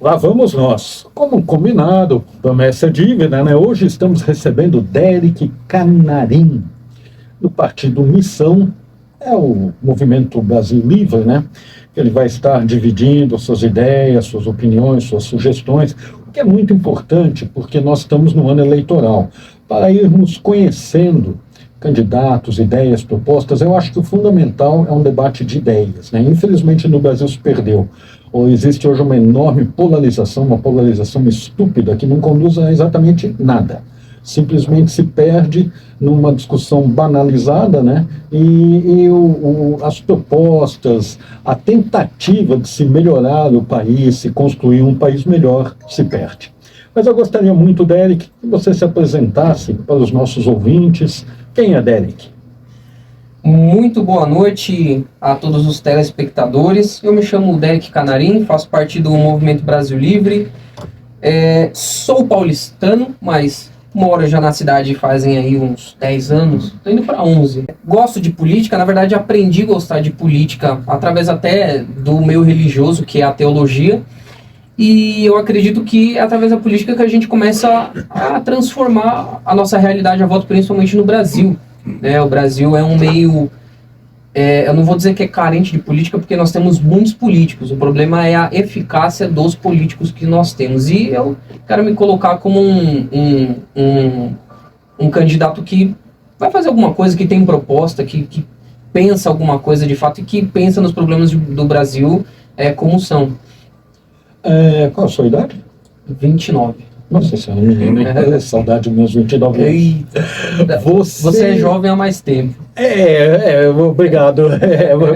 Lá vamos nós. Como combinado, promessa é dívida, né? Hoje estamos recebendo Derek Canarim, do Partido Missão, é o Movimento Brasil Livre, né? Ele vai estar dividindo suas ideias, suas opiniões, suas sugestões, o que é muito importante, porque nós estamos no ano eleitoral. Para irmos conhecendo candidatos, ideias, propostas, eu acho que o fundamental é um debate de ideias, né? Infelizmente no Brasil se perdeu. Ou existe hoje uma enorme polarização, uma polarização estúpida que não conduz a exatamente nada. Simplesmente se perde numa discussão banalizada, né? As propostas, a tentativa de se melhorar o país, se construir um país melhor, se perde. Mas eu gostaria muito, Derek, que você se apresentasse para os nossos ouvintes. Quem é Derek? Muito boa noite a todos os telespectadores. Eu me chamo Derek Canarim, faço parte do Movimento Brasil Livre. Sou paulistano, mas moro já na cidade fazem aí uns 10 anos, estou indo para 11. Gosto de política, na verdade aprendi a gostar de política através até do meio religioso, que é a teologia. E eu acredito que é através da política que a gente começa a transformar a nossa realidade à volta, principalmente no Brasil. O Brasil é um meio... eu não vou dizer que é carente de política, porque nós temos muitos políticos. O problema é a eficácia dos políticos que nós temos. E eu quero me colocar como um candidato que vai fazer alguma coisa, que tem proposta, que pensa alguma coisa de fato e que pensa nos problemas do Brasil como são. Qual a sua idade? 29. Nossa senhora, menino, saudade meus 29 anos. Você é jovem há mais tempo. Obrigado.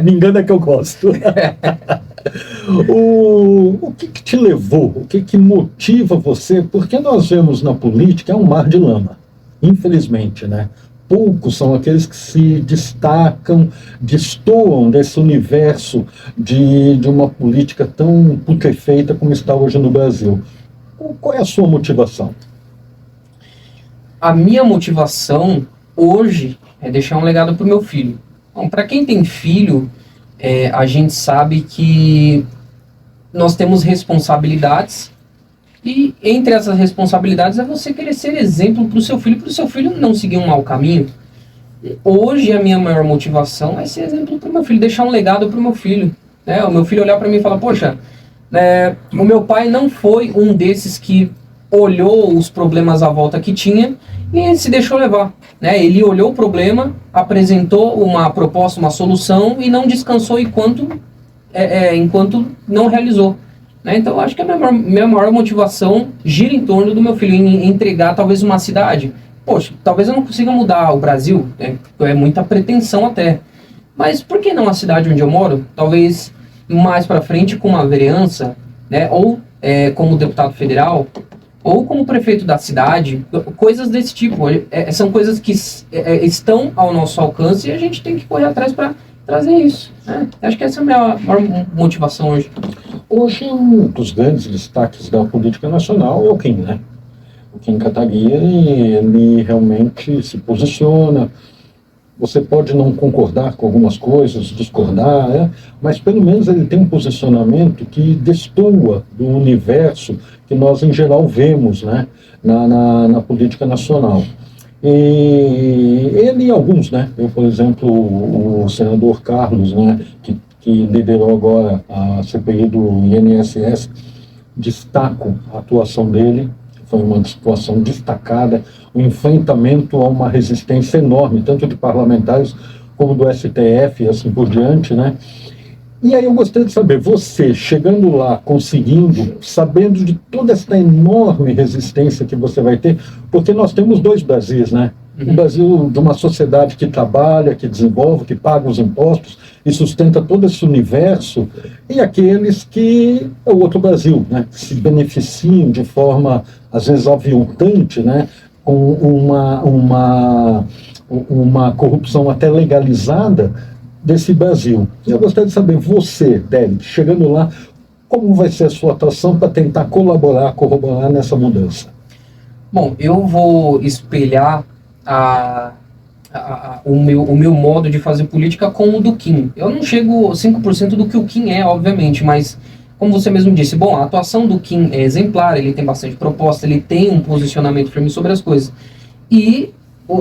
Me engana que eu gosto. O que te levou? O que motiva você? Porque nós vemos na política um mar de lama, infelizmente, né? Poucos são aqueles que se destacam, destoam desse universo de uma política tão putrefeita como está hoje no Brasil. Qual é a sua motivação? A minha motivação hoje é deixar um legado para o meu filho. Bom, para quem tem filho, a gente sabe que nós temos responsabilidades e entre essas responsabilidades é você querer ser exemplo para o seu filho não seguir um mau caminho. Hoje a minha maior motivação é ser exemplo para o meu filho, deixar um legado para o meu filho. O meu filho olhar para mim e falar, poxa, o meu pai não foi um desses que olhou os problemas à volta que tinha e se deixou levar. Ele olhou o problema, apresentou uma proposta, uma solução e não descansou enquanto não realizou. Então eu acho que a minha maior motivação gira em torno do meu filho, em entregar talvez uma cidade. Poxa, talvez eu não consiga mudar o Brasil, é muita pretensão até. Mas por que não a cidade onde eu moro? Talvez mais para frente com uma vereança, ou como deputado federal, ou como prefeito da cidade, coisas desse tipo. São coisas que estão ao nosso alcance e a gente tem que correr atrás para trazer isso. Acho que essa é a minha maior motivação hoje. Hoje, um dos grandes destaques da política nacional é o Kim, né? O Kim Kataguiri, ele realmente se posiciona. Você pode não concordar com algumas coisas, discordar, mas pelo menos ele tem um posicionamento que destoa do universo que nós, em geral, vemos, né, na política nacional. E ele e alguns, né? Eu, por exemplo, o senador Carlos, né, que liderou agora a CPI do INSS, destaco a atuação dele. Foi uma situação destacada, o enfrentamento a uma resistência enorme, tanto de parlamentares como do STF e assim por diante, né? E aí eu gostaria de saber, você chegando lá, conseguindo, sabendo de toda essa enorme resistência que você vai ter, porque nós temos dois Brasis, né? Um Brasil de uma sociedade que trabalha, que desenvolve, que paga os impostos e sustenta todo esse universo, e aqueles que é o outro Brasil, né? Que se beneficiam de forma, às vezes, aviltante, né? Com uma corrupção até legalizada desse Brasil. Eu gostaria de saber, você, Derek, chegando lá, como vai ser a sua atuação para tentar colaborar, corroborar nessa mudança? Bom, eu vou espelhar o meu modo de fazer política com o do Kim. Eu não chego 5% do que o Kim é, obviamente, mas como você mesmo disse, bom, a atuação do Kim é exemplar, ele tem bastante proposta, ele tem um posicionamento firme sobre as coisas. E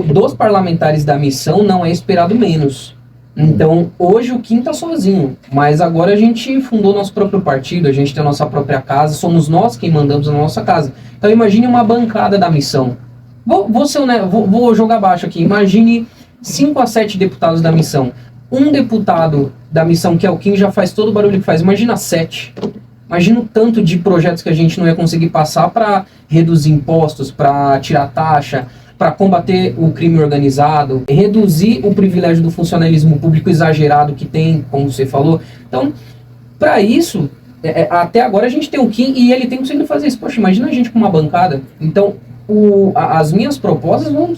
dos parlamentares da missão não é esperado menos. Então, hoje o Kim está sozinho, mas agora a gente fundou nosso próprio partido, a gente tem a nossa própria casa, somos nós quem mandamos na nossa casa. Então imagine uma bancada da missão. Vou jogar baixo aqui, imagine 5 a 7 deputados da missão. Um deputado da missão, que é o Kim, já faz todo o barulho que faz. Imagina 7. Imagina o tanto de projetos que a gente não ia conseguir passar para reduzir impostos, para tirar taxa, para combater o crime organizado, reduzir o privilégio do funcionalismo público exagerado que tem, como você falou. Então, para isso, até agora a gente tem o Kim e ele tem conseguido fazer isso. Poxa, imagina a gente com uma bancada. Então, as minhas propostas vão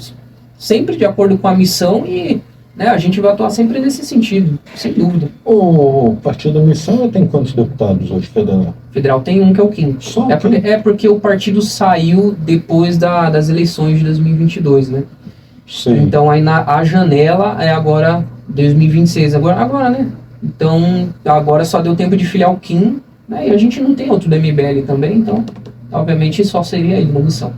sempre de acordo com a missão e a gente vai atuar sempre nesse sentido, sem dúvida. O Partido Missão tem quantos deputados hoje, federal? Federal tem um, que é o Kim. Só porque o partido saiu depois das eleições de 2022, né? Sim. Então aí a janela é agora 2026, agora, né? Então agora só deu tempo de filiar o Kim, né? E a gente não tem outro do MBL também, então obviamente só seria ele na missão.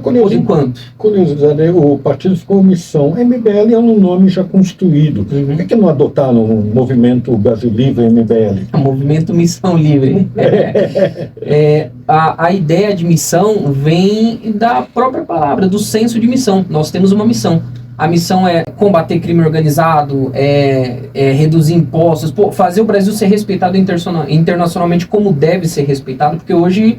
Por enquanto. Curiosidade, o partido ficou Missão. MBL é um nome já construído. Por que não adotaram o movimento Brasil Livre MBL? O movimento Missão Livre. A ideia de missão vem da própria palavra, do senso de missão. Nós temos uma missão. A missão é combater crime organizado, reduzir impostos, fazer o Brasil ser respeitado internacionalmente como deve ser respeitado, porque hoje,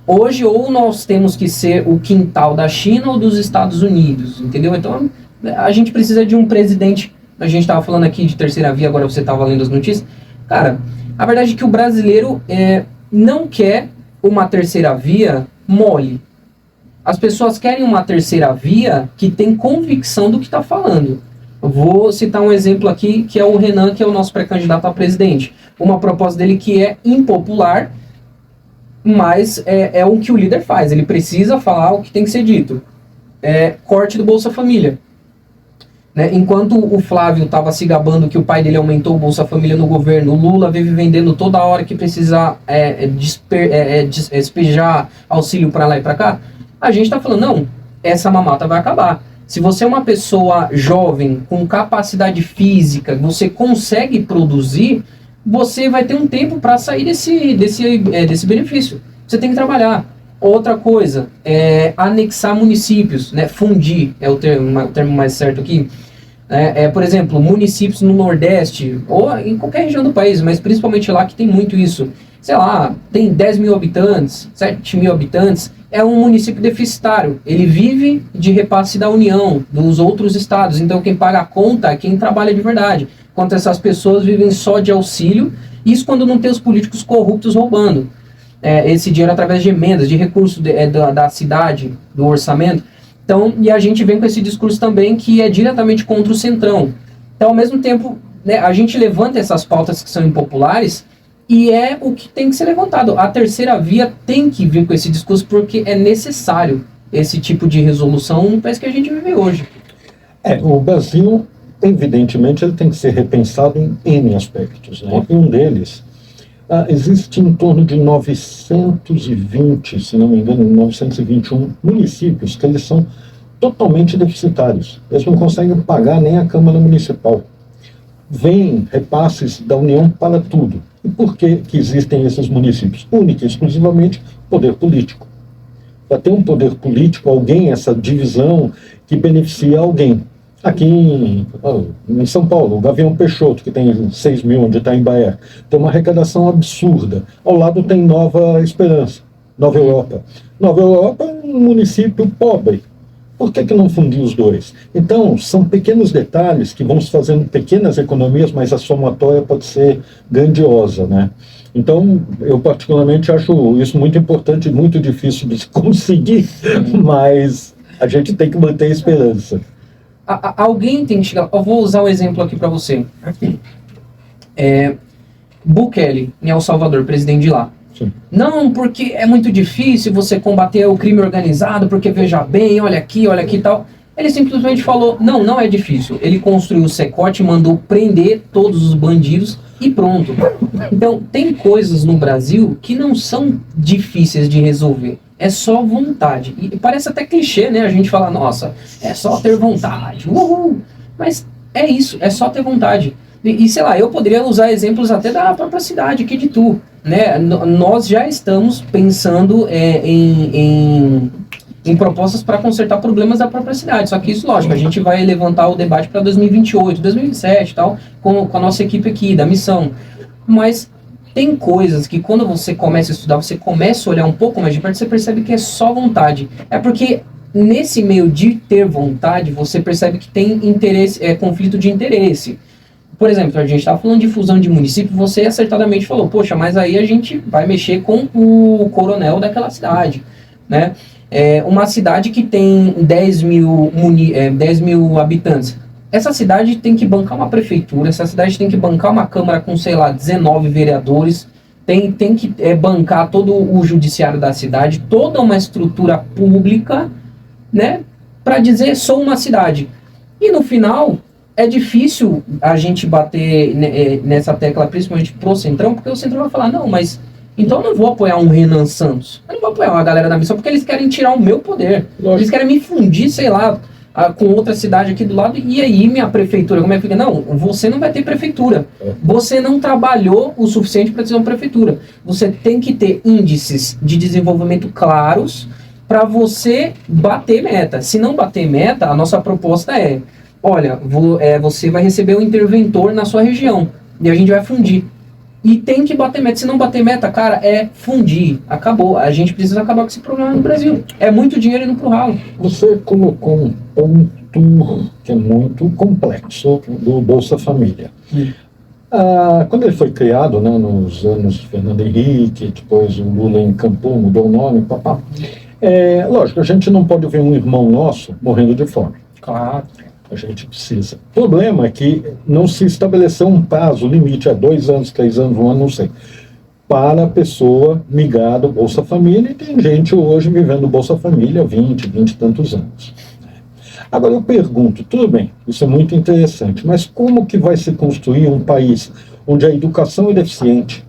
hoje ou nós temos que ser o quintal da China ou dos Estados Unidos, entendeu? Então a gente precisa de um presidente. A gente estava falando aqui de terceira via, agora você estava lendo as notícias. Cara, a verdade é que o brasileiro não quer uma terceira via mole. As pessoas querem uma terceira via que tem convicção do que está falando. Eu vou citar um exemplo aqui, que é o Renan, que é o nosso pré-candidato a presidente. Uma proposta dele que é impopular, mas é o que o líder faz. Ele precisa falar o que tem que ser dito. Corte do Bolsa Família. Né? Enquanto o Flávio estava se gabando que o pai dele aumentou o Bolsa Família no governo, o Lula vive vendendo toda hora que precisa despejar auxílio para lá e para cá, a gente está falando, não, essa mamata vai acabar. Se você é uma pessoa jovem, com capacidade física, você consegue produzir, você vai ter um tempo para sair desse benefício. Você tem que trabalhar. Outra coisa, anexar municípios, né? Fundir é o termo mais certo aqui. Por exemplo, municípios no Nordeste, ou em qualquer região do país, mas principalmente lá que tem muito isso. Sei lá, tem 10 mil habitantes, 7 mil habitantes, é um município deficitário. Ele vive de repasse da União, dos outros estados. Então quem paga a conta é quem trabalha de verdade. Enquanto essas pessoas vivem só de auxílio, isso quando não tem os políticos corruptos roubando esse dinheiro através de emendas, de recursos da cidade, do orçamento. Então, e a gente vem com esse discurso também que é diretamente contra o Centrão. Então, ao mesmo tempo, né, a gente levanta essas pautas que são impopulares e é o que tem que ser levantado. A terceira via tem que vir com esse discurso porque é necessário esse tipo de resolução no país que a gente vive hoje. O Brasil, evidentemente, ele tem que ser repensado em N aspectos, né? E um deles, existe em torno de 920, se não me engano, 921 municípios que eles são totalmente deficitários. Eles não conseguem pagar nem a Câmara Municipal. Vêm repasses da União para tudo. E por que existem esses municípios? Única e exclusivamente poder político. Para ter um poder político, essa divisão que beneficia alguém. Aqui em São Paulo, o Gavião Peixoto, que tem 6 mil, onde está em Bahia, tem uma arrecadação absurda. Ao lado tem Nova Esperança, Nova Europa. Nova Europa é um município pobre. Por que não fundir os dois? Então, são pequenos detalhes que vão se fazendo pequenas economias, mas a somatória pode ser grandiosa, né? Então, eu particularmente acho isso muito importante e muito difícil de se conseguir, mas a gente tem que manter a esperança. Alguém tem que chegar... Eu vou usar um exemplo aqui para você. Bukele, em El Salvador, presidente de lá. Sim. Não, porque é muito difícil você combater o crime organizado, porque veja bem, olha aqui e tal. Ele simplesmente falou, não é difícil. Ele construiu o Secote, mandou prender todos os bandidos e pronto. Então, tem coisas no Brasil que não são difíceis de resolver. É só vontade. E parece até clichê, né? A gente fala, nossa, é só ter vontade. Uhul! Mas é isso, é só ter vontade. E sei lá, eu poderia usar exemplos até da própria cidade aqui de Tu, né? Nós já estamos pensando em propostas para consertar problemas da própria cidade. Só que isso, lógico, a gente vai levantar o debate para 2028, 2027 e tal, com a nossa equipe aqui, da missão. Mas tem coisas que quando você começa a estudar, você começa a olhar um pouco mais de perto, você percebe que é só vontade. É porque nesse meio de ter vontade, você percebe que tem interesse, conflito de interesse. Por exemplo, a gente estava falando de fusão de município, você acertadamente falou, poxa, mas aí a gente vai mexer com o coronel daquela cidade, né? Uma cidade que tem 10 mil habitantes. Essa cidade tem que bancar uma prefeitura, essa cidade tem que bancar uma câmara com, sei lá, 19 vereadores, tem que bancar todo o judiciário da cidade, toda uma estrutura pública, né, para dizer, sou uma cidade. E no final, é difícil a gente bater nessa tecla, principalmente pro Centrão, porque o Centrão vai falar, não, mas então eu não vou apoiar um Renan Santos, eu não vou apoiar uma galera da missão, porque eles querem tirar o meu poder, eles querem me fundir, sei lá, com outra cidade aqui do lado, e aí minha prefeitura, como é que fica? Não, você não vai ter prefeitura, você não trabalhou o suficiente para ter uma prefeitura, você tem que ter índices de desenvolvimento claros para você bater meta. Se não bater meta, a nossa proposta é, olha, você vai receber um interventor na sua região, e a gente vai fundir. E tem que bater meta. Se não bater meta, cara, é fundir. Acabou. A gente precisa acabar com esse problema no Brasil. É muito dinheiro indo pro ralo. Você colocou um ponto que é muito complexo do Bolsa Família. Quando ele foi criado, né, nos anos Fernando Henrique, depois o Lula encampou, mudou o nome, papá. Lógico, a gente não pode ver um irmão nosso morrendo de fome. Claro. A gente precisa. O problema é que não se estabeleceu um prazo, limite, 2 anos, 3 anos, 1 ano, não sei, para a pessoa migrar do Bolsa Família, e tem gente hoje vivendo do Bolsa Família há 20 e tantos anos. Agora eu pergunto, tudo bem, isso é muito interessante, mas como que vai se construir um país onde a educação é deficiente,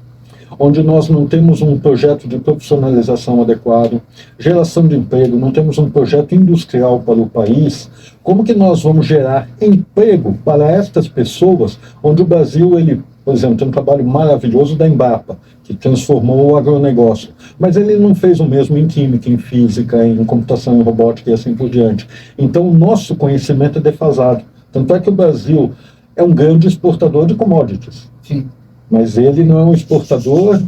onde nós não temos um projeto de profissionalização adequado, geração de emprego, não temos um projeto industrial para o país? Como que nós vamos gerar emprego para estas pessoas, onde o Brasil, ele, por exemplo, tem um trabalho maravilhoso da Embrapa, que transformou o agronegócio, mas ele não fez o mesmo em química, em física, em computação, em robótica e assim por diante. Então o nosso conhecimento é defasado. Tanto é que o Brasil é um grande exportador de commodities. Sim. Mas ele não é um exportador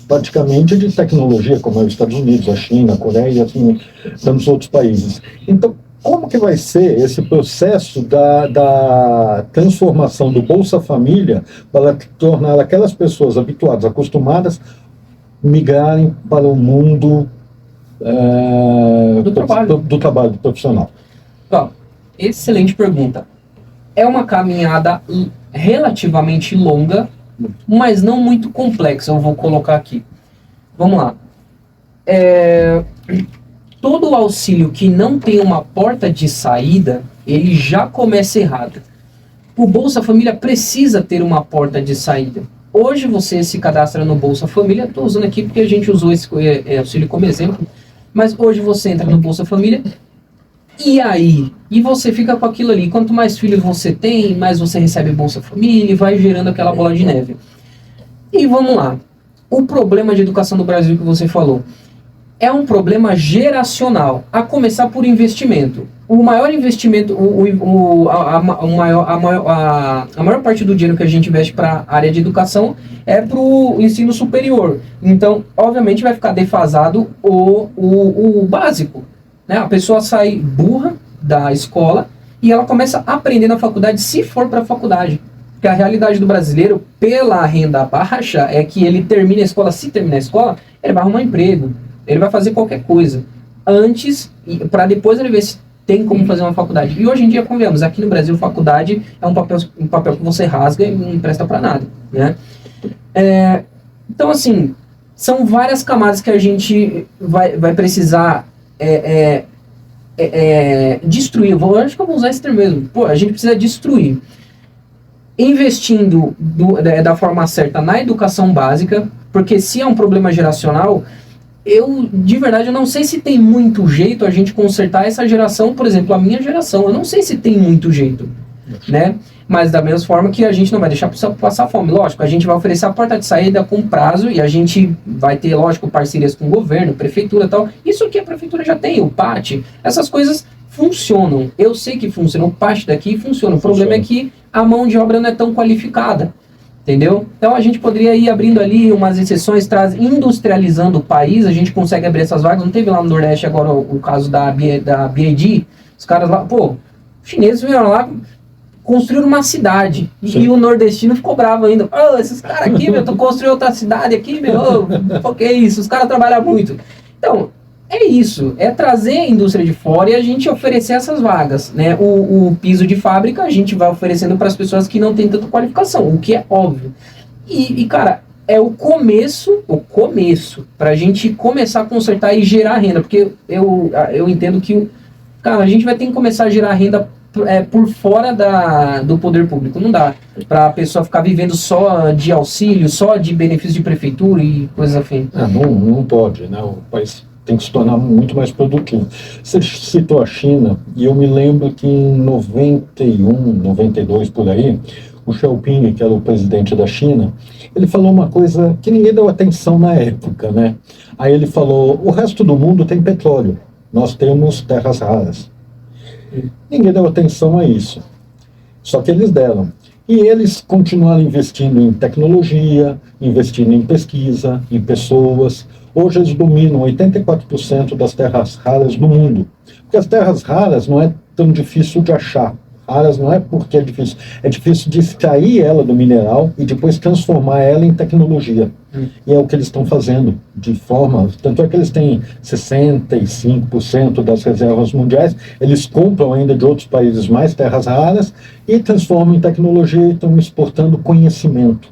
praticamente de tecnologia, como é os Estados Unidos, a China, a Coreia e assim, tantos outros países. Então, como que vai ser esse processo da transformação do Bolsa Família para tornar aquelas pessoas habituadas, acostumadas, migrarem para o mundo do trabalho profissional? Bom, excelente pergunta. É uma caminhada relativamente longa, mas não muito complexa, eu vou colocar aqui. Vamos lá. Todo auxílio que não tem uma porta de saída, ele já começa errado. O Bolsa Família precisa ter uma porta de saída. Hoje você se cadastra no Bolsa Família, estou usando aqui porque a gente usou esse auxílio como exemplo, mas hoje você entra no Bolsa Família, e aí? E você fica com aquilo ali. Quanto mais filhos você tem, mais você recebe Bolsa Família, e vai gerando aquela bola de neve. E vamos lá. O problema de educação no Brasil que você falou é um problema geracional, a começar por investimento. O maior investimento, a maior parte do dinheiro que a gente investe para a área de educação é para o ensino superior. Então, obviamente, vai ficar defasado o básico. Né? A pessoa sai burra da escola e ela começa a aprender na faculdade, se for para a faculdade. Porque a realidade do brasileiro, pela renda baixa, é que ele termina a escola, se terminar a escola, ele vai arrumar emprego, ele vai fazer qualquer coisa. Antes, para depois ele ver se tem como fazer uma faculdade. E hoje em dia, convenhamos, aqui no Brasil, faculdade é um papel que você rasga e não presta para nada. Né? Então, assim, são várias camadas que a gente vai precisar destruir, acho que eu vou usar esse termo mesmo, pô, a gente precisa destruir, investindo da forma certa na educação básica, porque se é um problema geracional, de verdade, eu não sei se tem muito jeito a gente consertar essa geração, por exemplo, a minha geração, eu não sei se tem muito jeito, né? Mas da mesma forma que a gente não vai deixar passar fome. Lógico, a gente vai oferecer a porta de saída com prazo e a gente vai ter, lógico, parcerias com o governo, prefeitura e tal. Isso aqui a prefeitura já tem, o PAT, essas coisas funcionam. Eu sei que funciona, o PAT daqui funciona. O problema é que a mão de obra não é tão qualificada. Entendeu? Então a gente poderia ir abrindo ali umas exceções, industrializando o país, a gente consegue abrir essas vagas. Não teve lá no Nordeste agora o caso da BID? Os caras lá, pô, os chineses vieram lá, construíram uma cidade. Sim. E o nordestino ficou bravo ainda. Oh, esses caras aqui, meu, tu construiu outra cidade aqui, meu, oh, que é isso? Os caras trabalham muito. Então, é isso, é trazer a indústria de fora e a gente oferecer essas vagas, né? O piso de fábrica a gente vai oferecendo para as pessoas que não têm tanta qualificação, o que é óbvio. E cara, é o começo para a gente começar a consertar e gerar renda, porque eu entendo que, cara, a gente vai ter que começar a gerar renda por fora do poder público. Não dá para a pessoa ficar vivendo só de auxílio, só de benefício de prefeitura e coisas afim. Não pode, né? O país tem que se tornar muito mais produtivo. Você citou a China, e eu me lembro que em 91, 92, por aí, o Xiaoping, que era o presidente da China, ele falou uma coisa que ninguém deu atenção na época, né? Aí ele falou, o resto do mundo tem petróleo, nós temos terras raras. Ninguém deu atenção a isso. Só que eles deram. E eles continuaram investindo em tecnologia, investindo em pesquisa, em pessoas. Hoje eles dominam 84% das terras raras do mundo. Porque as terras raras não é tão difícil de achar. Raras não é porque é difícil de extrair ela do mineral e depois transformar ela em tecnologia. E é o que eles estão fazendo, de forma... Tanto é que eles têm 65% das reservas mundiais, eles compram ainda de outros países mais terras raras e transformam em tecnologia e estão exportando conhecimento.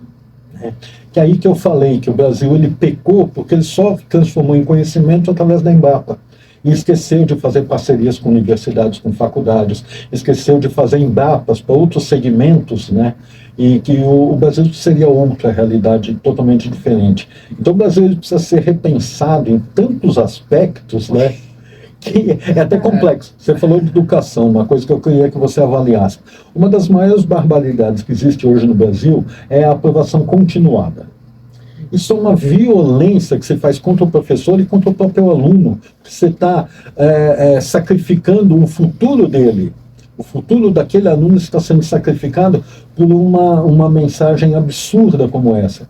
Né? Que é aí que eu falei que o Brasil ele pecou porque ele só transformou em conhecimento através da Embrapa. E esqueceu de fazer parcerias com universidades, com faculdades, esqueceu de fazer Embrapas para outros segmentos, né? E que o Brasil seria outra realidade totalmente diferente. Então o Brasil ele precisa ser repensado em tantos aspectos, né? Que é até complexo. Você falou de educação, uma coisa que eu queria que você avaliasse. Uma das maiores barbaridades que existe hoje no Brasil é a aprovação continuada. Isso é uma violência que você faz contra o professor e contra o próprio aluno. Você está sacrificando o futuro dele. O futuro daquele aluno está sendo sacrificado por uma mensagem absurda como essa.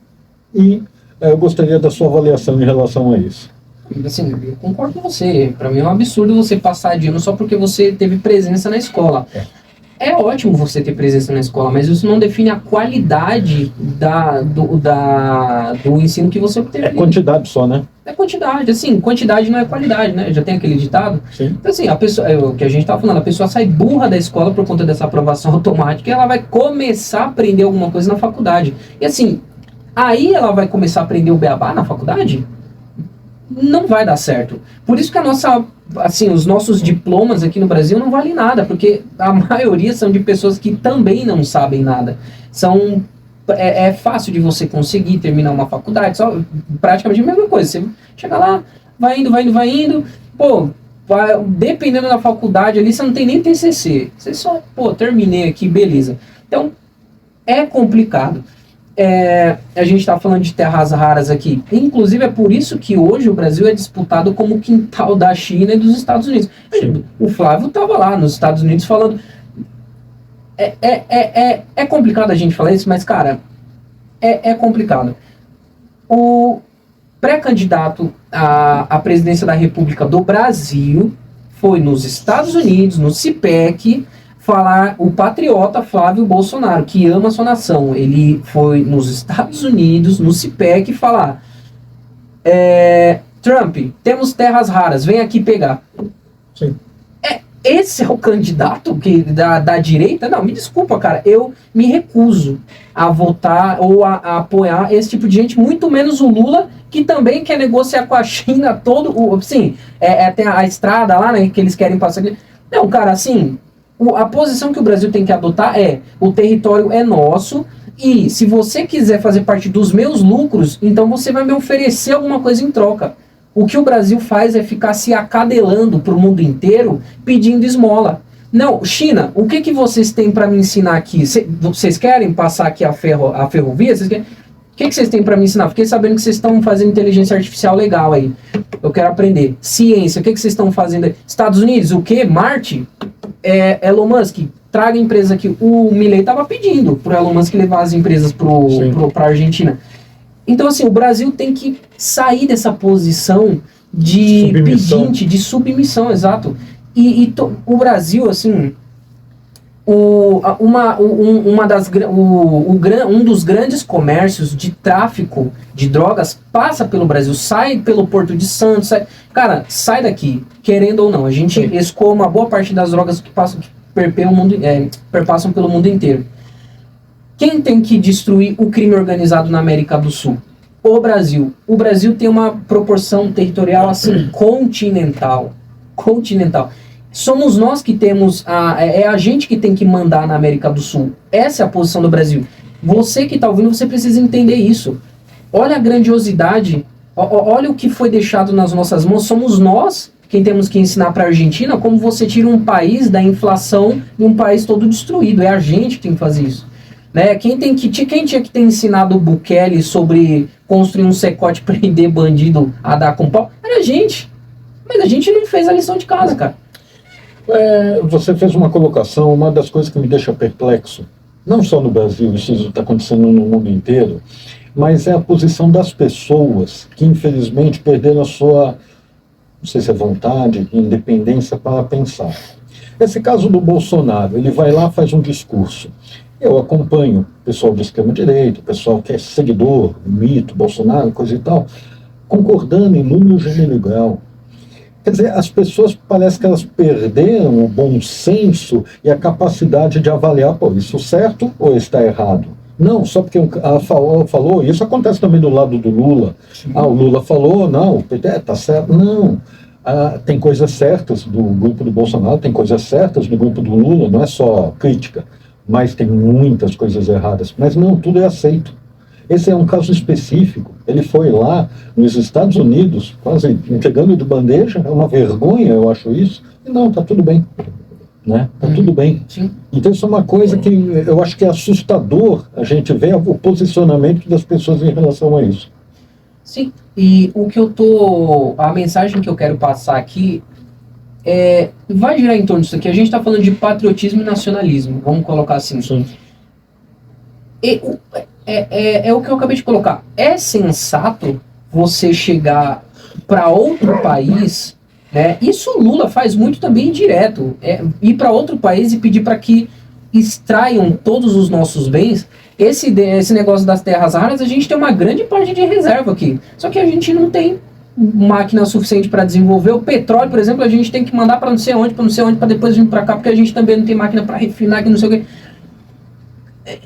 E eu gostaria da sua avaliação em relação a isso. Assim, eu concordo com você. Para mim é um absurdo você passar de ano só porque você teve presença na escola. É ótimo você ter presença na escola, mas isso não define a qualidade do ensino que você obteve. É quantidade só, né? É quantidade, assim, quantidade não é qualidade, né? Já tem aquele ditado. Sim. Então, assim, a pessoa, o que a gente estava falando, a pessoa sai burra da escola por conta dessa aprovação automática e ela vai começar a aprender alguma coisa na faculdade. E assim, aí ela vai começar a aprender o beabá na faculdade? Não vai dar certo. Por isso que os nossos diplomas aqui no Brasil não valem nada, porque a maioria são de pessoas que também não sabem nada. É fácil de você conseguir terminar uma faculdade, só praticamente a mesma coisa. Você chega lá, vai indo, pô, dependendo da faculdade ali, você não tem nem TCC. Você só, terminei aqui, beleza. Então, é complicado. A gente está falando de terras raras aqui. Inclusive, é por isso que hoje o Brasil é disputado como o quintal da China e dos Estados Unidos. Sim. O Flávio estava lá nos Estados Unidos falando... É complicado a gente falar isso, mas, cara, é complicado. O pré-candidato à presidência da República do Brasil foi nos Estados Unidos, no CIPEC, falar o patriota Flávio Bolsonaro, que ama a sua nação. Ele foi nos Estados Unidos, no CIPEC, falar Trump, temos terras raras, vem aqui pegar. Sim. esse é o candidato da direita? Não, me desculpa, cara. Eu me recuso a votar ou a apoiar esse tipo de gente, muito menos o Lula, que também quer negociar com a China todo. Sim, tem a estrada lá, né, que eles querem passar aqui. Não, cara, assim, a posição que o Brasil tem que adotar é: o território é nosso, e se você quiser fazer parte dos meus lucros, então você vai me oferecer alguma coisa em troca. O que o Brasil faz é ficar se acadelando para o mundo inteiro pedindo esmola. Não, China, o que vocês têm para me ensinar aqui? Vocês querem passar aqui a ferrovia? Vocês querem... O que vocês têm para me ensinar? Fiquei sabendo que vocês estão fazendo inteligência artificial legal aí. Eu quero aprender. Ciência, o que vocês estão fazendo aí? Estados Unidos, o quê? Marte? Elon Musk, traga empresa aqui. O Milei estava pedindo para o Elon Musk levar as empresas para a Argentina. Então, assim, o Brasil tem que sair dessa posição de submissão. Pedinte, de submissão, exato. O Brasil, assim, um dos grandes comércios de tráfico de drogas passa pelo Brasil, sai pelo Porto de Santos. Cara, sai daqui, querendo ou não. A gente escoa uma boa parte das drogas que perpassam pelo mundo inteiro. Quem tem que destruir o crime organizado na América do Sul? O Brasil. O Brasil tem uma proporção territorial assim continental. Somos nós que temos, a gente que tem que mandar na América do Sul. Essa é a posição do Brasil. Você que está ouvindo, você precisa entender isso. Olha a grandiosidade, olha o que foi deixado nas nossas mãos. Somos nós quem temos que ensinar para a Argentina como você tira um país da inflação e um país todo destruído. É a gente que tem que fazer isso. Né? Quem tinha que ter ensinado o Bukele sobre construir um secote, prender bandido a dar com pau? Era a gente. Mas a gente não fez a lição de casa, cara. Você fez uma colocação, uma das coisas que me deixa perplexo, não só no Brasil, isso está acontecendo no mundo inteiro, mas é a posição das pessoas que infelizmente perderam a sua, não sei se é vontade, independência para pensar. Esse caso do Bolsonaro, ele vai lá, faz um discurso. Eu acompanho o pessoal de extrema-direita, o pessoal que é seguidor, mito, Bolsonaro, coisa e tal, concordando em número, gênero e grau. Quer dizer, as pessoas parece que elas perderam o bom senso e a capacidade de avaliar, pô, isso certo ou está errado? Não, só porque ela falou, isso acontece também do lado do Lula. Sim. O Lula falou, não, o PT está certo. Não, tem coisas certas do grupo do Bolsonaro, tem coisas certas do grupo do Lula, não é só crítica, mas tem muitas coisas erradas. Mas não, tudo é aceito. Esse é um caso específico. Ele foi lá nos Estados Unidos, quase entregando de bandeja, é uma vergonha, eu acho isso, e não, está tudo bem. Né? Tá tudo bem. Sim. Então isso é uma coisa que eu acho que é assustador a gente ver o posicionamento das pessoas em relação a isso. Sim, e a mensagem que eu quero passar aqui vai girar em torno disso aqui. A gente está falando de patriotismo e nacionalismo, vamos colocar assim. Sim. É o que eu acabei de colocar. É sensato você chegar para outro país, né? Isso o Lula faz muito também direto. Ir para outro país e pedir para que extraiam todos os nossos bens. Esse negócio das terras raras, a gente tem uma grande parte de reserva aqui. Só que a gente não tem máquina suficiente para desenvolver. O petróleo, por exemplo, a gente tem que mandar para não sei onde, para depois vir para cá, porque a gente também não tem máquina para refinar, que não sei o que.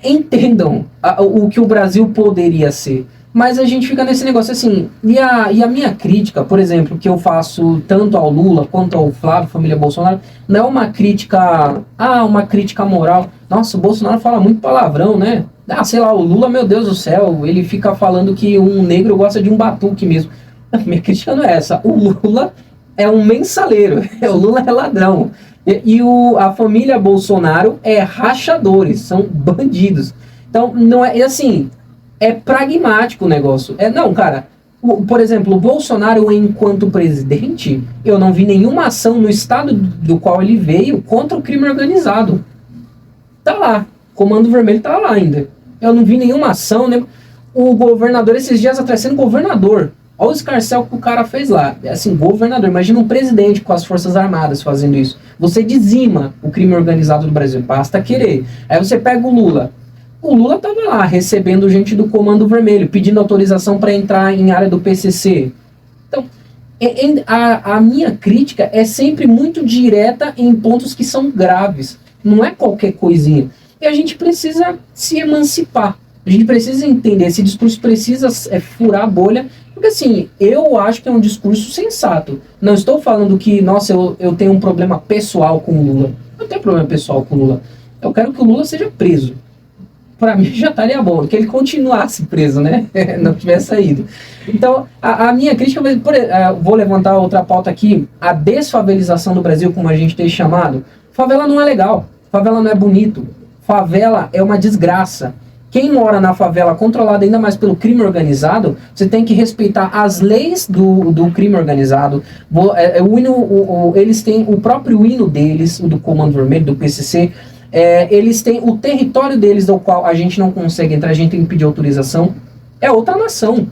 Entendam o que o Brasil poderia ser. Mas a gente fica nesse negócio assim. E a minha crítica, por exemplo, que eu faço tanto ao Lula quanto ao Flávio, família Bolsonaro, não é uma crítica. Uma crítica moral. Nossa, o Bolsonaro fala muito palavrão, né? Sei lá, o Lula, meu Deus do céu, ele fica falando que um negro gosta de um batuque mesmo. A minha crítica não é essa. O Lula é um mensaleiro. O Lula é ladrão. A família Bolsonaro é rachadores, são bandidos. Então, não é assim, é pragmático o negócio. Não, cara, por exemplo, o Bolsonaro, enquanto presidente, eu não vi nenhuma ação no estado do qual ele veio contra o crime organizado. Tá lá, Comando Vermelho tá lá ainda. Eu não vi nenhuma ação, né? O governador, esses dias atrás, sendo governador. Olha o escarcéu que o cara fez lá. Assim, governador. Imagina um presidente com as Forças Armadas fazendo isso. Você dizima o crime organizado do Brasil. Basta querer. Aí você pega o Lula. O Lula estava lá recebendo gente do Comando Vermelho, pedindo autorização para entrar em área do PCC. Então, A minha crítica é sempre muito direta em pontos que são graves. Não é qualquer coisinha. E a gente precisa se emancipar. A gente precisa entender. Esse discurso precisa furar a bolha. Porque assim, eu acho que é um discurso sensato. Não estou falando que, nossa, eu tenho um problema pessoal com o Lula. Não tenho problema pessoal com o Lula. Eu quero que o Lula seja preso. Para mim já estaria bom, que ele continuasse preso, né? Não tivesse saído. Então, a minha crítica, vou levantar outra pauta aqui, a desfavelização do Brasil, como a gente tem chamado. Favela não é legal, favela não é bonito, favela é uma desgraça. Quem mora na favela controlada ainda mais pelo crime organizado, você tem que respeitar as leis do crime organizado. Eles têm o próprio hino deles, o do Comando Vermelho, do PCC. Eles têm o território deles, do qual a gente não consegue entrar, a gente tem que pedir autorização. É outra nação.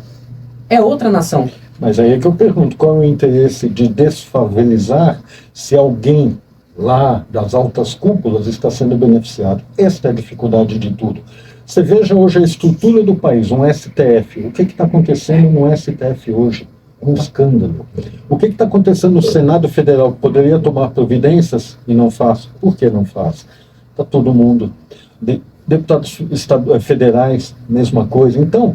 É outra nação. Mas aí é que eu pergunto, qual é o interesse de desfavelizar se alguém lá das altas cúpulas está sendo beneficiado? Esta é a dificuldade de tudo. Você veja hoje a estrutura do país, um STF. O que está acontecendo no STF hoje? Um escândalo. O que está acontecendo no Senado Federal, que poderia tomar providências e não faz? Por que não faz? Está todo mundo. Deputados federais, mesma coisa. Então,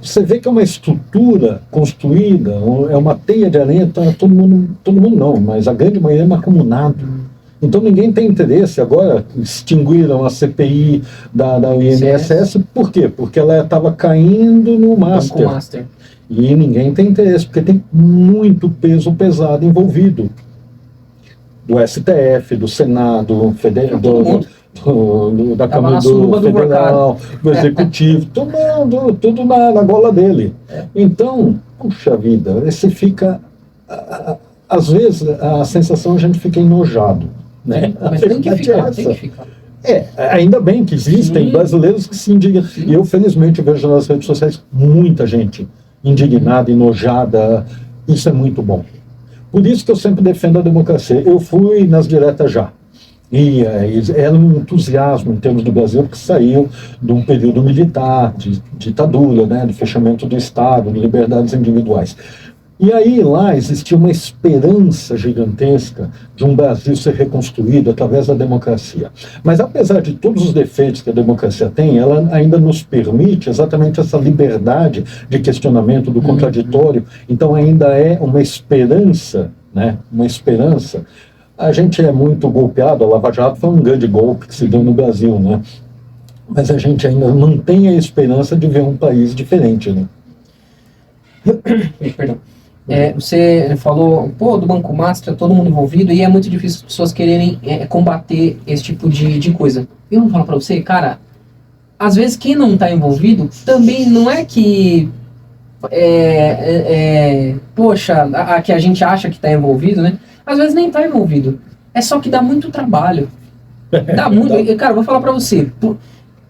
você vê que é uma estrutura construída, é uma teia de aranha, tá, todo mundo não, mas a grande maioria é macamunado. Então ninguém tem interesse. Agora extinguiram a CPI da INSS, por quê? Porque ela estava caindo no Master. E ninguém tem interesse, porque tem muito peso pesado envolvido. Do STF, do Senado, da Câmara Federal, do Executivo, tudo na gola dele. Então, puxa vida, você fica... Às vezes, a sensação a gente fica enojado. Né? Mas tem que ficar. Ainda bem que existem brasileiros que se indignam. E eu, felizmente, vejo nas redes sociais muita gente indignada, enojada. Isso é muito bom. Por isso que eu sempre defendo a democracia. Eu fui nas diretas já. E era um entusiasmo em termos do Brasil, que saiu de um período militar, de ditadura, né, de fechamento do Estado, de liberdades individuais. E aí lá existia uma esperança gigantesca de um Brasil ser reconstruído através da democracia. Mas apesar de todos os defeitos que a democracia tem, ela ainda nos permite exatamente essa liberdade de questionamento do contraditório. Então ainda é uma esperança, né? Uma esperança. A gente é muito golpeado, a Lava Jato foi um grande golpe que se deu no Brasil, né? Mas a gente ainda mantém a esperança de ver um país diferente, né? Perdão. Você falou, do Banco Master, todo mundo envolvido, e é muito difícil as pessoas quererem combater esse tipo de coisa. Eu vou falar pra você, cara, às vezes quem não está envolvido também não é que que a gente acha que está envolvido, né? Às vezes nem está envolvido. É só que dá muito trabalho. Dá muito. Cara, eu vou falar pra você.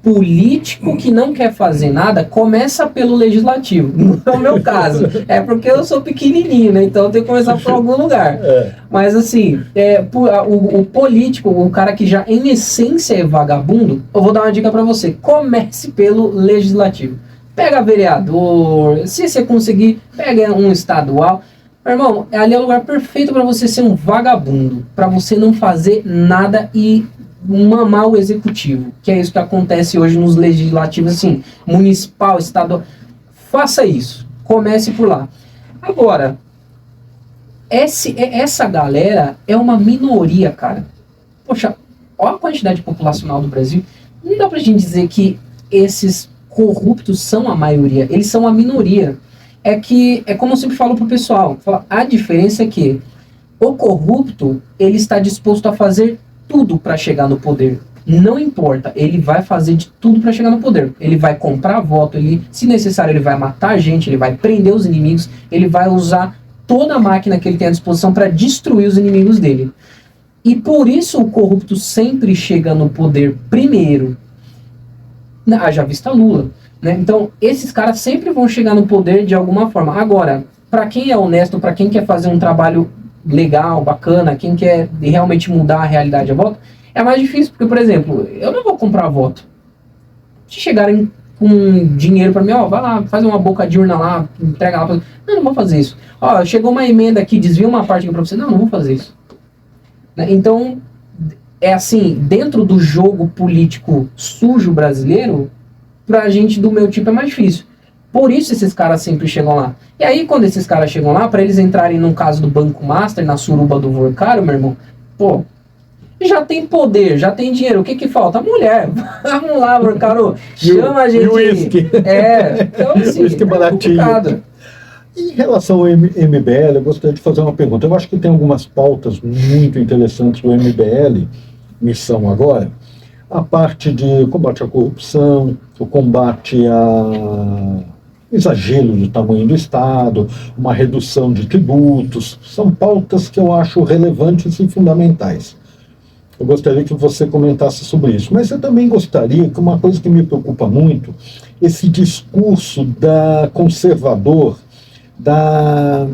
Político que não quer fazer nada começa pelo legislativo. Não é o meu caso. É porque eu sou pequenininho, né? Então eu tenho que começar por algum lugar. Mas assim, o político, o cara que já em essência é vagabundo, eu vou dar uma dica pra você. Comece pelo legislativo. Pega vereador, se você conseguir, pega um estadual. Meu irmão, ali é o lugar perfeito para você ser um vagabundo, para você não fazer nada e mamar o executivo, que é isso que acontece hoje nos legislativos, assim, municipal, estadual. Faça isso, comece por lá. Agora, essa galera é uma minoria, cara. Poxa, olha a quantidade populacional do Brasil. Não dá pra gente dizer que esses corruptos são a maioria, eles são a minoria. É como eu sempre falo pro pessoal, a diferença é que o corrupto, ele está disposto a fazer tudo para chegar no poder. Não importa, ele vai fazer de tudo para chegar no poder. Ele vai comprar voto, se necessário ele vai matar gente, ele vai prender os inimigos, ele vai usar toda a máquina que ele tem à disposição para destruir os inimigos dele. E por isso o corrupto sempre chega no poder primeiro. Haja vista Lula. Né? Então, esses caras sempre vão chegar no poder de alguma forma. Agora, para quem é honesto, para quem quer fazer um trabalho legal, bacana, quem quer realmente mudar a realidade a voto, é mais difícil, porque, por exemplo, eu não vou comprar voto. Se chegarem com dinheiro para mim, ó, vai lá, faz uma boca de urna lá, entrega lá. Não vou fazer isso. Ó, chegou uma emenda aqui, desvia uma parte aqui para você. Não vou fazer isso. Né? Então, é assim, dentro do jogo político sujo brasileiro, pra gente do meu tipo é mais difícil. Por isso esses caras sempre chegam lá. E aí, quando esses caras chegam lá, pra eles entrarem no caso do Banco Master, na suruba do Vorcaro, meu irmão, pô, já tem poder, já tem dinheiro. O que que falta? Mulher. Vamos lá, Vorcaro, chama a gente. E o uísque. Então assim, Uísque baratinho. complicado. Em relação ao MBL, eu gostaria de fazer uma pergunta. Eu acho que tem algumas pautas muito interessantes do MBL, missão agora. A parte de combate à corrupção, o combate a exagero do tamanho do Estado, uma redução de tributos, são pautas que eu acho relevantes e fundamentais. Eu gostaria que você comentasse sobre isso. Mas eu também gostaria que uma coisa que me preocupa muito, esse discurso conservador, da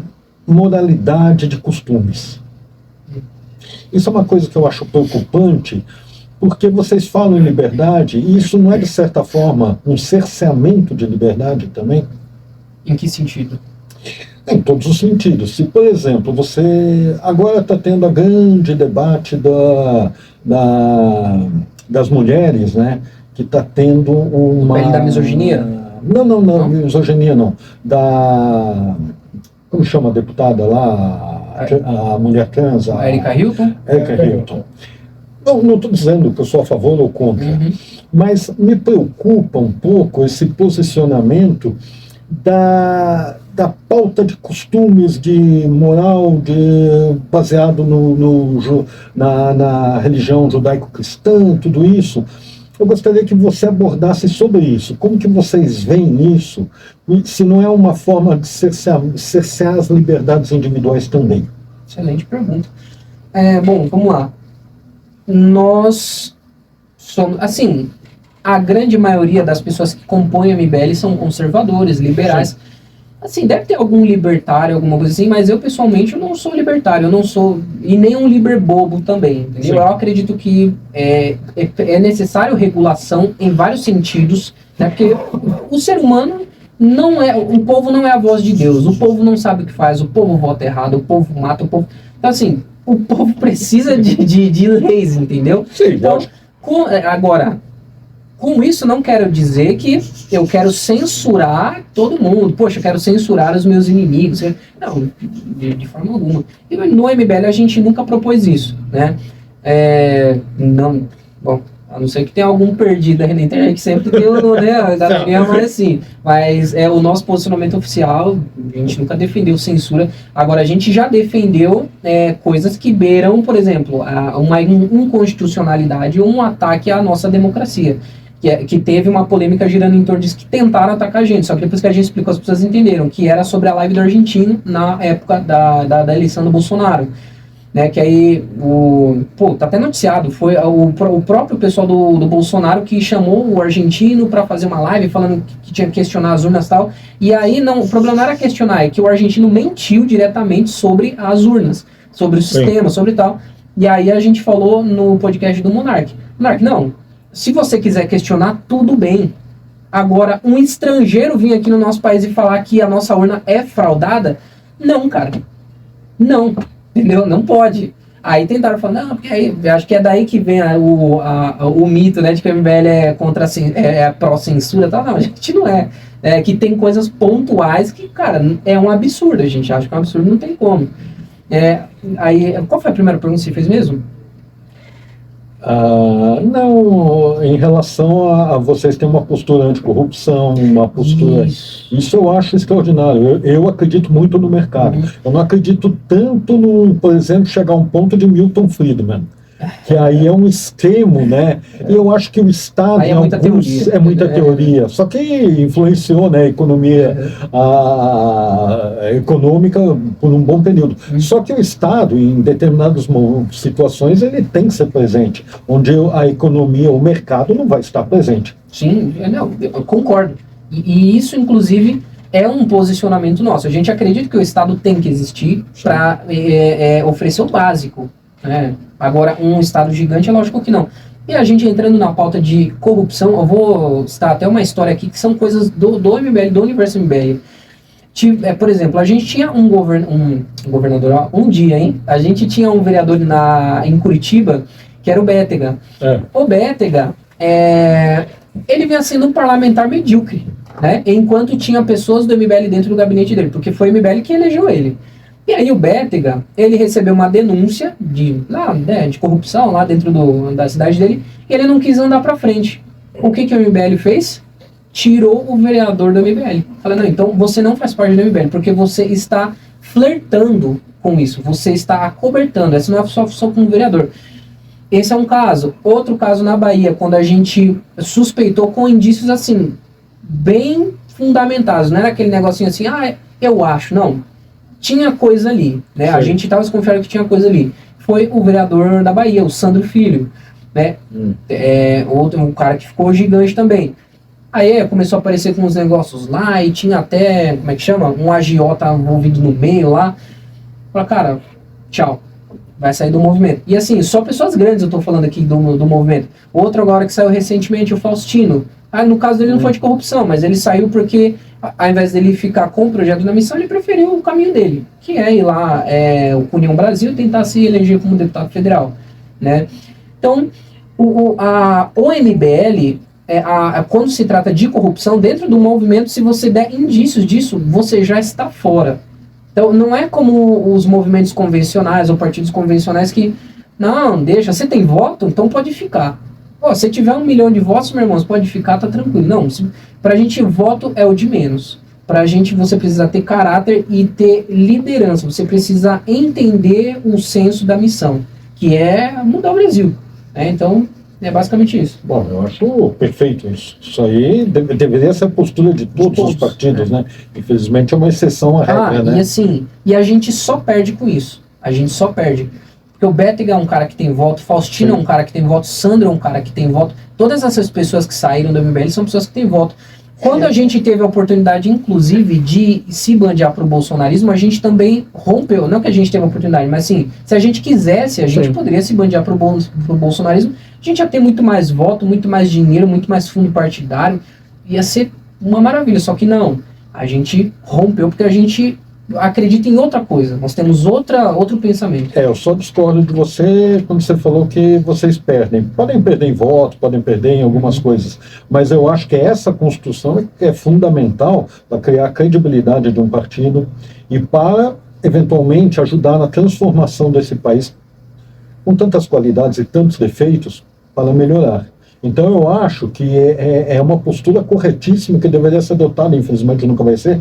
moralidade de costumes. Isso é uma coisa que eu acho preocupante, porque vocês falam em liberdade, e isso não é, de certa forma, um cerceamento de liberdade também? Em que sentido? Em todos os sentidos. Se, por exemplo, você agora está tendo a grande debate das mulheres, né, que está tendo uma... Da misoginia? Não, misoginia não. Como chama a deputada lá, a mulher trans? A Erika Hilton? Erika Hilton. Não estou dizendo que eu sou a favor ou contra, mas me preocupa um pouco esse posicionamento da pauta de costumes, de moral, baseado na religião judaico-cristã, tudo isso. Eu gostaria que você abordasse sobre isso. Como que vocês veem isso? Se não é uma forma de cercear as liberdades individuais também? Excelente pergunta. Bom, vamos lá. Nós somos, assim, a grande maioria das pessoas que compõem a MBL são conservadores, liberais. Sim. Assim, deve ter algum libertário, alguma coisa assim, mas eu pessoalmente eu não sou libertário, eu não sou, e nem um liber bobo também, entendeu? Sim. Eu acredito que é necessário regulação em vários sentidos, né? Porque o ser humano o povo não é a voz de Deus, o povo não sabe o que faz, o povo vota errado, o povo mata, o povo... Então assim, o povo precisa de leis, entendeu? Sim, então, agora, com isso não quero dizer que eu quero censurar todo mundo. Poxa, eu quero censurar os meus inimigos. Não, de forma alguma. E no MBL a gente nunca propôs isso, né? Não, bom, a não ser que tenha algum perdido aí na internet, que sempre tem a galerinha, mas assim. Mas o nosso posicionamento oficial, a gente nunca defendeu censura. Agora, a gente já defendeu coisas que beiram, por exemplo, uma inconstitucionalidade ou um ataque à nossa democracia. Que teve uma polêmica girando em torno disso, que tentaram atacar a gente, só que depois que a gente explicou, as pessoas entenderam, que era sobre a live do argentino na época da eleição do Bolsonaro. Né, que aí, tá até noticiado, foi o próprio pessoal do Bolsonaro que chamou o argentino para fazer uma live falando que tinha que questionar as urnas e tal, e aí o problema não era questionar, é que o argentino mentiu diretamente sobre as urnas, sobre o sistema, sobre tal, e aí a gente falou no podcast do Monark, não, se você quiser questionar, tudo bem. Agora, um estrangeiro vir aqui no nosso país e falar que a nossa urna é fraudada, não, cara. Não. Entendeu? Não pode. Aí tentaram falar, não, porque aí, acho que é daí que vem o mito, né, de que o MBL é pró-censura e tal. Não, a gente não é. Que tem coisas pontuais que, cara, é um absurdo. A gente acha que é um absurdo, não tem como. Aí, qual foi a primeira pergunta que você fez mesmo? Não, em relação a vocês terem uma postura anticorrupção, uma postura... Isso eu acho extraordinário. Eu acredito muito no mercado. Eu não acredito tanto por exemplo, chegar a um ponto de Milton Friedman, que aí é um extremo, né? E eu acho que o Estado aí é muita teoria. Só que influenciou, né, a economia econômica por um bom período. Só que o Estado, em determinadas situações, ele tem que ser presente, onde a economia, o mercado não vai estar presente. Sim, eu concordo. E isso, inclusive, é um posicionamento nosso. A gente acredita que o Estado tem que existir para oferecer o básico. Agora, um Estado gigante, é lógico que não. E a gente entrando na pauta de corrupção, eu vou citar até uma história aqui que são coisas do MBL, do universo MBL. Por exemplo, a gente tinha um governador, ó, um dia, hein? A gente tinha um vereador em Curitiba, que era o Bétega. O Bétega, ele vinha sendo um parlamentar medíocre, né? Enquanto tinha pessoas do MBL dentro do gabinete dele, porque foi o MBL que elegeu ele. E aí o Bétega, ele recebeu uma denúncia de corrupção lá dentro da cidade dele, e ele não quis andar pra frente. O que o MBL fez? Tirou o vereador do MBL. Falei, não, então você não faz parte do MBL, porque você está flertando com isso, você está acobertando, essa não é só com o vereador. Esse é um caso. Outro caso na Bahia, quando a gente suspeitou com indícios assim, bem fundamentados, não era aquele negocinho assim, eu acho, não. Tinha coisa ali, né? A gente estava desconfiado que tinha coisa ali. Foi o vereador da Bahia, o Sandro Filho, né? Outro, um cara que ficou gigante também. Aí começou a aparecer com uns negócios lá e tinha até, como é que chama? Um agiota envolvido no meio lá. Falei, cara, tchau. Vai sair do movimento. E assim, só pessoas grandes eu tô falando aqui do movimento. Outro agora que saiu recentemente, o Faustino. No caso dele não foi de corrupção, mas ele saiu porque, ao invés dele ficar com o projeto da missão, ele preferiu o caminho dele, que é ir lá, o União Brasil, tentar se eleger como deputado federal, né? Então, o MBL... quando se trata de corrupção, dentro do movimento, se você der indícios disso, você já está fora. Então, não é como os movimentos convencionais ou partidos convencionais que, não, deixa, você tem voto, então pode ficar. Se tiver 1 milhão de votos, meu irmão, você pode ficar, tá tranquilo. Não, pra gente, voto é o de menos. Pra gente, você precisa ter caráter e ter liderança. Você precisa entender o senso da missão, que é mudar o Brasil. Então... é basicamente isso. Bom, eu acho perfeito isso. Isso aí deveria ser a postura de todos os partidos, né? Infelizmente é uma exceção à regra, né? E assim, a gente só perde com isso. A gente só perde. Porque o Bétega é um cara que tem voto, Faustino é um cara que tem voto, Sandro é um cara que tem voto. Todas essas pessoas que saíram do MBL são pessoas que têm voto. Quando a gente teve a oportunidade, inclusive, de se bandear pro bolsonarismo, a gente também rompeu. Não que a gente teve a oportunidade, mas assim, se a gente quisesse, a gente poderia se bandear pro bolsonarismo. A gente ia ter muito mais voto, muito mais dinheiro, muito mais fundo partidário. Ia ser uma maravilha. Só que não. A gente rompeu porque a gente acredita em outra coisa. Nós temos outro pensamento. Eu só discordo de você quando você falou que vocês perdem. Podem perder em voto, podem perder em algumas coisas. Mas eu acho que essa construção é fundamental para criar a credibilidade de um partido e para, eventualmente, ajudar na transformação desse país com tantas qualidades e tantos defeitos para melhorar. Então eu acho que é uma postura corretíssima que deveria ser adotada, infelizmente nunca vai ser,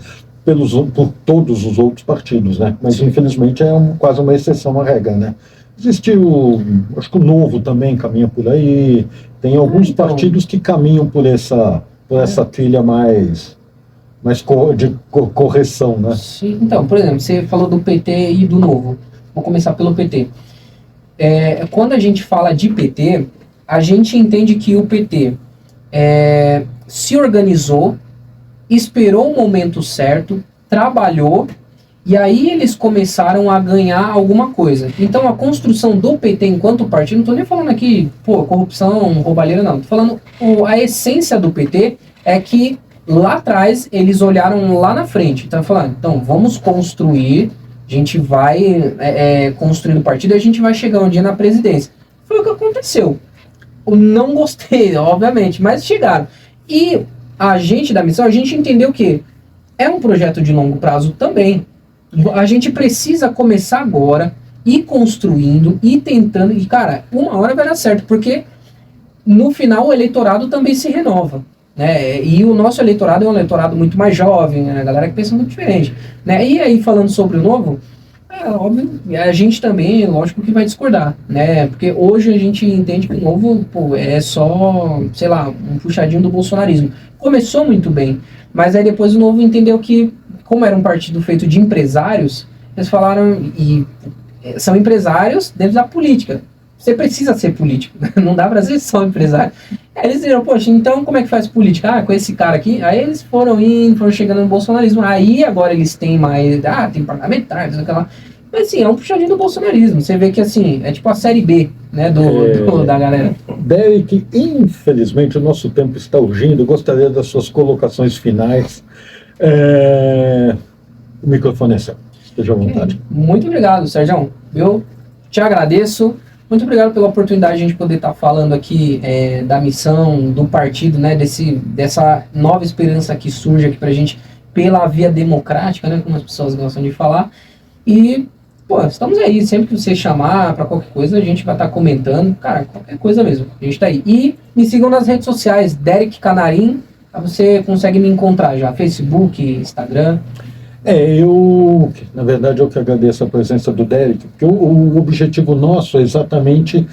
por todos os outros partidos, né? Mas infelizmente quase uma exceção à regra, né? Existiu, acho que o Novo também caminha por aí, tem alguns partidos que caminham por essa trilha mais de correção, né? Sim, então, por exemplo, você falou do PT e do Novo. Vou começar pelo PT. Quando a gente fala de PT, a gente entende que o PT se organizou, esperou o momento certo, trabalhou, e aí eles começaram a ganhar alguma coisa. Então a construção do PT enquanto partido, não estou nem falando aqui, corrupção, roubalheira, não. Estou falando, a essência do PT é que lá atrás eles olharam lá na frente. Então falando, vamos construir, a gente vai construindo o partido e a gente vai chegar um dia na presidência. Foi o que aconteceu. Eu não gostei, obviamente, mas chegaram. E a gente da missão, a gente entendeu que é um projeto de longo prazo também. A gente precisa começar agora, ir construindo, ir tentando, e cara, uma hora vai dar certo, porque no final o eleitorado também se renova, né? E o nosso eleitorado é um eleitorado muito mais jovem, né? A galera que pensa muito diferente, né? E aí, falando sobre o Novo, óbvio, a gente também, lógico que vai discordar, né? Porque hoje a gente entende que o Novo, é só, sei lá, um puxadinho do bolsonarismo. Começou muito bem, mas aí depois o Novo entendeu que, como era um partido feito de empresários, eles falaram, e são empresários dentro da política. Você precisa ser político, não dá pra ser só empresário. Aí eles disseram, poxa, então como é que faz política? Com esse cara aqui. Aí eles foram chegando no bolsonarismo. Aí agora eles têm mais, tem parlamentares, aquela. Mas sim, é um puxadinho do bolsonarismo. Você vê que assim, é tipo a série B, né, da galera. Derek, infelizmente o nosso tempo está urgindo. Gostaria das suas colocações finais. O microfone é seu. Esteja à vontade. Muito obrigado, Sérgio. Eu te agradeço. Muito obrigado pela oportunidade de a gente poder estar falando aqui da missão, do partido, né, dessa nova esperança que surge aqui pra gente pela via democrática, né, como as pessoas gostam de falar. E, pô, estamos aí. Sempre que você chamar para qualquer coisa, a gente vai estar comentando. Cara, qualquer coisa mesmo. A gente tá aí. E me sigam nas redes sociais, Derek Canarim. Você consegue me encontrar já. Facebook, Instagram. Na verdade, eu que agradeço a presença do Derek, porque o objetivo nosso é exatamente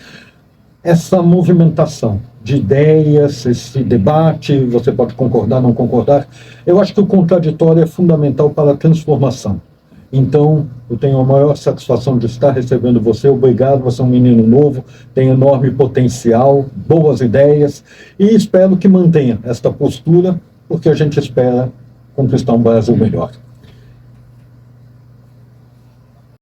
essa movimentação de ideias, esse debate. Você pode concordar, não concordar. Eu acho que o contraditório é fundamental para a transformação. Então, eu tenho a maior satisfação de estar recebendo você. Obrigado, você é um menino novo, tem enorme potencial, boas ideias, e espero que mantenha esta postura, porque a gente espera conquistar um Brasil melhor.